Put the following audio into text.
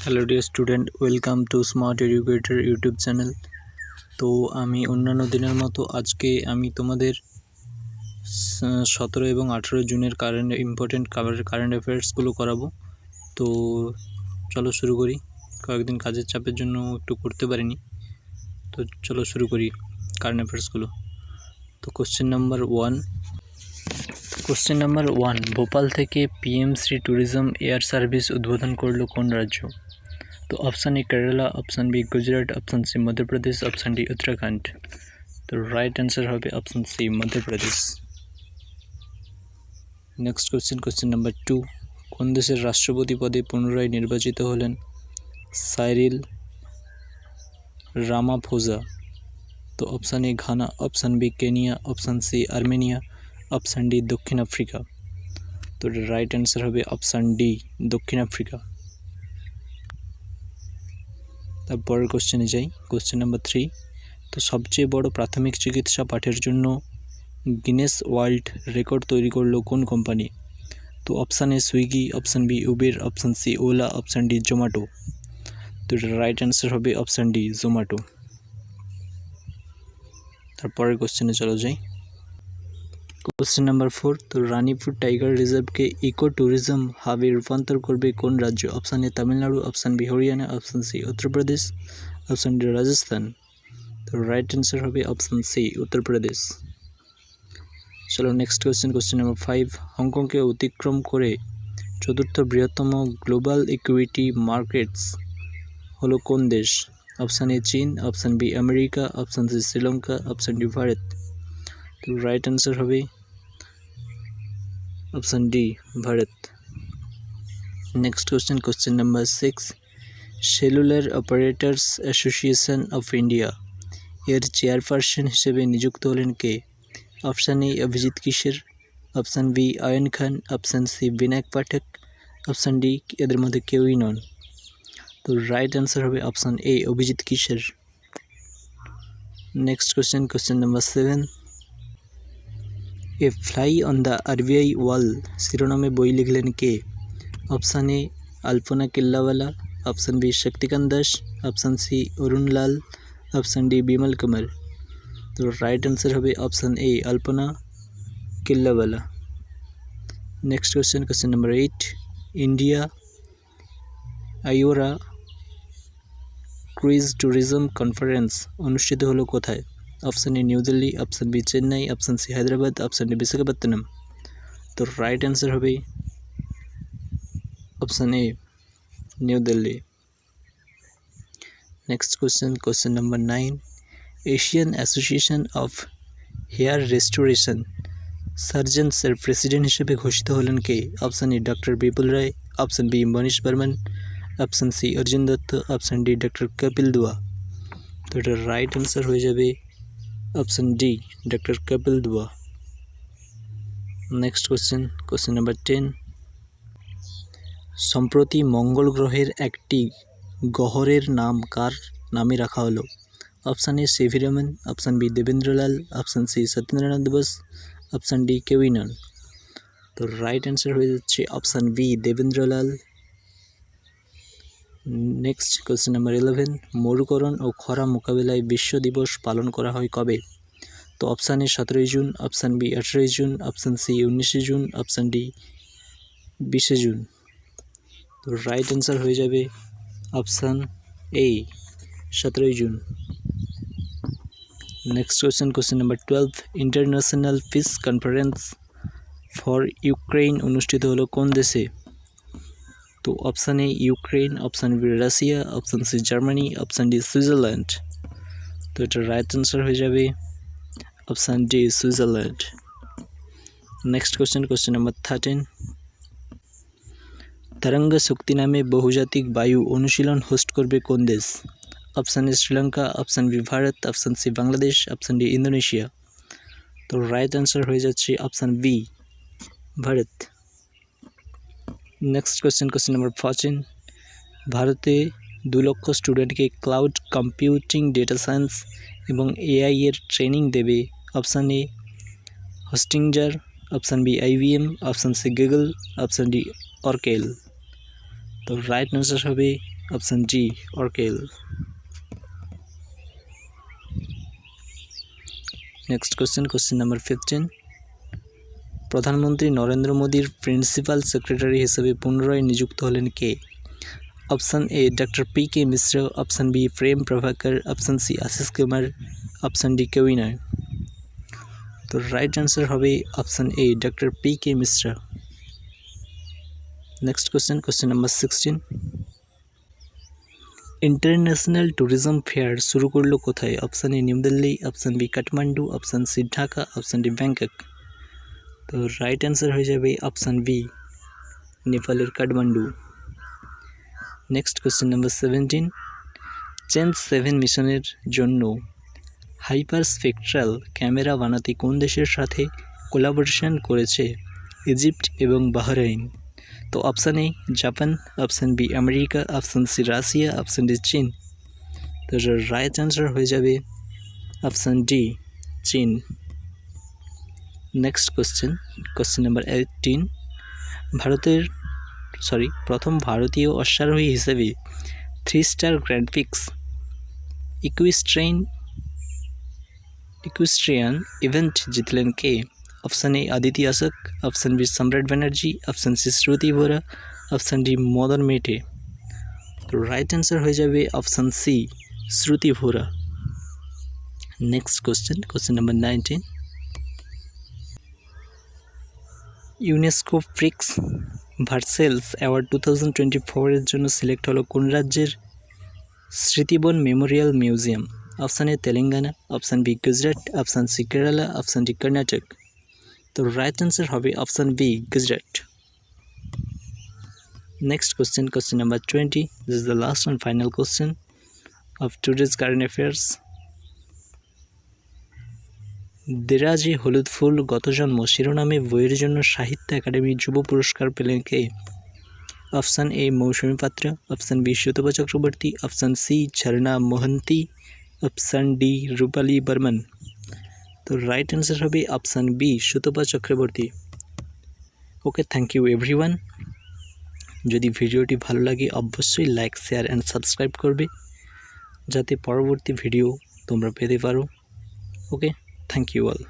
Hello dear student, welcome to smart educator YouTube channel. তো আমি অন্যান্য দিনের মতো আজকে আমি তোমাদের 17 এবং 18 জুনের ইম্পর্টেন্ট কারেন্ট অ্যাফেয়ার্সগুলো করাবো। তো চলো শুরু করি। কয়েকদিন কাজের চাপের জন্য একটু করতে পারিনি, তো চলো শুরু করি কারেন্ট অ্যাফেয়ার্সগুলো। তো কোশ্চেন নাম্বার ওয়ান, ভোপাল থেকে পিএমসি ট্যুরিজম এয়ার সার্ভিস উদ্বোধন করলো কোন রাজ্য? তো option A Kerala, option B Gujarat, option C Madhya Pradesh, option D Uttarakhand. তো রাইট অ্যান্সার হবে option C Madhya Pradesh. Next question number two, কোন দেশের রাষ্ট্রপতি পদে পুনরায় নির্বাচিত হলেন সাইরিল রামাফোসা? তো option A Ghana, option B Kenya, option C Armenia, option D দক্ষিণ আফ্রিকা। তো রাইট অ্যান্সার হবে অপশান ডি দক্ষিণ আফ্রিকা। তারপরের কোশ্চেনে যাই, কোশ্চেন নাম্বার থ্রি, তো সবচেয়ে বড় প্রাথমিক চিকিৎসা পাঠের জন্য গিনেস ওয়ার্ল্ড রেকর্ড তৈরি করলো কোন কোম্পানি? তো option A Swiggy, option B Uber, option C Ola, option D Zomato. তো রাইট অ্যান্সার হবে অপশান ডি জোম্যাটো। তারপরের কোশ্চেনে চলো যাই, কোশ্চেন নাম্বার ফোর, তো রানীপুর টাইগার রিজার্ভকে ইকো ট্যুরিজম হাবে রূপান্তর করবে কোন রাজ্য? Option A Tamil Nadu, option B Haryana, option C Uttar Pradesh, option D Rajasthan. তো রাইট অ্যান্সার হবে অপশান সি উত্তরপ্রদেশ। চলো নেক্সট কোশ্চেন নাম্বার ফাইভ, হংকংকে অতিক্রম করে চতুর্থ বৃহত্তম গ্লোবাল ইকুইটি মার্কেটস হলো কোন দেশ? অপশান এ চীন, option B America, option C Sri Lanka, option D Bharat. তো রাইট অ্যান্সার হবে option D Bharat. Next question number six, cellular operators association of India এর চেয়ারপারসন হিসেবে নিযুক্ত হলেন কে? Option A Abhijit Kishore, option B Ayan Khan, option C Vinayak Pathak, option D এদের মধ্যে কেউই নন। তো রাইট অ্যান্সার হবে option A Abhijit Kishore. Next question number seven, a fly on the RBI ওয়াল শিরোনামে বই লিখলেন কে? Option A Alpana Killawala, option B Shaktikanta Das, option C Arun Lal, option D Bimal Kumar. তো রাইট অ্যান্সার হবে option A Alpana Killawala. Next question number eight, India IORA cruise tourism conference অনুষ্ঠিত হলো কোথায়? Option A new Delhi, option B Chennai, option C Hyderabad, option D Visakhapatnam. তো রাইট অ্যান্সার হবে option A new Delhi. Next question number nine, Asian association of hair restoration সার্জনসের president হিসেবে ঘোষিত হলেন কে? Option A Dr Bipul Roy, option B Manish Barman, option C Arjun Dutta, option D Dr Kapil Dua. তো এটার right answer হয়ে যাবে অপশান ডি ডক্টর কপিল দুয়া। নেক্সট কোশ্চেন নাম্বার 10, সম্প্রতি মঙ্গল গ্রহের একটি গহ্বরের নাম কার নামে রাখা হলো? Option A C V Raman, option B Debendralal, option C Satyendranath Bose, option D কেউই নন। তো রাইট অ্যান্সার হয়ে যাচ্ছে option B Debendralal. Next question number 11, মরুকরণ ও খরা মোকাবিলায় বিশ্ব দিবস পালন করা হয় কবে? তো option A 17 June, option B 18 June, option C 19 June, option D 20 June. তো রাইট অ্যান্সার হয়ে যাবে option A 17 June. Next question number 12, international peace conference for Ukraine অনুষ্ঠিত হলো কোন দেশে? তো option A Ukraine, option B Russia, option C Germany, option D Switzerland. তো এটা রাইট অ্যান্সার হয়ে যাবে option D Switzerland. Next question number 13, তরঙ্গ শক্তি নামে বহুজাতিক বায়ু অনুশীলন হোস্ট করবে কোন দেশ? Option A Sri Lanka, option B Bharat, option C Bangladesh, option D Indonesia. তো রাইট অ্যান্সার হয়ে যাচ্ছে option B Bharat. Next question number 14, ভারতে 2 লক্ষ স্টুডেন্টকে ক্লাউড কম্পিউটিং, ডেটা সায়েন্স এবং এআই এর ট্রেনিং দেবে option A Hostinger, option B IBM, option C Google, option D Oracle. তো রাইট অ্যান্সার হবে option D Oracle. Next question number 15। প্রধানমন্ত্রী নরেন্দ্র মোদীর প্রিন্সিপাল সেক্রেটারি হিসেবে পুনরায় নিযুক্ত হলেন কে? Option A Dr P K. Mishra, option B Prem Prabhakar, option C Ashish Kumar, option D কেউই নয়। তো রাইট অ্যান্সার হবে option A Dr P K. Mishra. Next question number 16। International tourism fair শুরু করলো কোথায়? Option A new Delhi, option B Kathmandu, option C Dhaka, option D Bangkok. তো right answer হয়ে যাবে অপশান বি নেপালের Kathmandu. Next question number 17। Change 7 মিশনের জন্য হাইপারস্পেকট্রাল ক্যামেরা বানাতে কোন দেশের সাথে কোলাবোরেশন করেছে? ইজিপ্ট এবং বাহরাইন। তো option A Japan, option B America, option C Russia, option D চীন। তো রাইট অ্যান্সার হয়ে যাবে অপশান ডি চীন। Next question number 18। প্রথম ভারতীয় অশ্বারোহী হিসেবে 3 star grand prix equestrian event জিতলেন কে? Option A Aditi Ashok, option B Samrat Banerjee, option C Shruti Vora, option D Madan Mete. তো রাইট অ্যান্সার হয়ে যাবে option C Shruti Vora. Next question number 19। UNESCO Prix Versailles award 2024 এর জন্য সিলেক্ট হলো কোন রাজ্যের Smritiban memorial museum? Option A Telangana, option B Gujarat, option C Kerala, option D Karnataka. তো রাইট অ্যান্সার হবে option B Gujarat. Next question number 20. This is the last and final question of today's current affairs. দেরাজে হলুদ ফুল গত জন্ম শিরোনামে বইয়ের জন্য সাহিত্য একাডেমি যুব পুরস্কার পেলেন কে? Option A Mousumi Patra, option B Sutapa Chakraborty, option C Jharna Mohanty, option D Rupali Barman. তো রাইট অ্যান্সার হবে option B Sutapa Chakraborty. Okay, thank you everyone. যদি ভিডিওটি ভালো লাগে অবশ্যই লাইক, শেয়ার অ্যান্ড সাবস্ক্রাইব করবে যাতে পরবর্তী ভিডিও তোমরা পেতে পারো। ওকে, থ্যাংক ইউ অল।